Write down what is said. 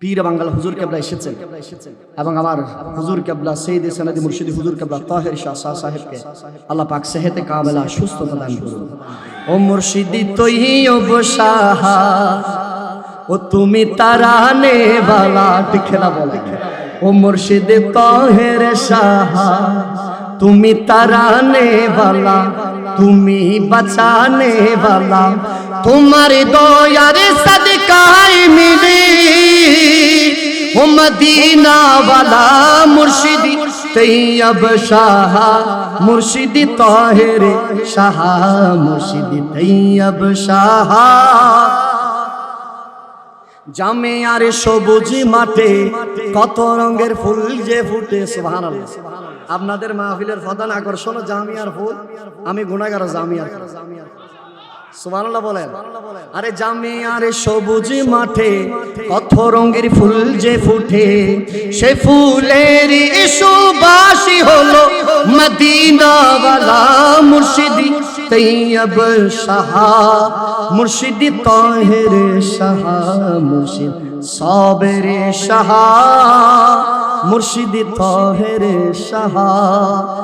পীর বাঙ্গাল হুজুর কেবলা এসেছেন এবং আমার হুজুর কেবলা সৈয়দ সনদি মুর্শিদি হুজুর কেবলা তাহের শাহ সাহেবকে আল্লাহ পাক সেহতে কামেলা সুস্থতা দান করুন। ও মুর্শিদি তৈয়ব শাহ ও তুমি তারানে বালা ঠিকনা বলে। ও মুর্শিদি তাহের শাহ তুমি তারানে বালা, তুমি বাঁচানে বালা, তোমার দয়ার সদকায় মিলি ও মদিনা वाला মুর্শিদি তৈয়ব শাহ, মুর্শিদি তাহের শাহ, মুর্শিদি তৈয়ব শাহ। জামিয়ার সবুজ মাঠে কত রঙের ফুল যে ফুটে, সুবহানাল্লাহ। আপনাদের মাহফিলের প্রধান আকর্ষণ জামিয়ার ফুল। আমি গুনাহগার জামিয়ার, সুবহানাল্লাহ বলেন। আরে জামিয়ার সবুজ মাঠে কত রঙের ফুল যে ফুটে, সে ফুলের সুবাসী হলো মদিনা वाला মুর্শিদি তৈয়ব শাহ, মুর্শিদি তাহের শাহ, মুর্শিদ সাবের শাহ, মুর্শিদি তাহের শাহ।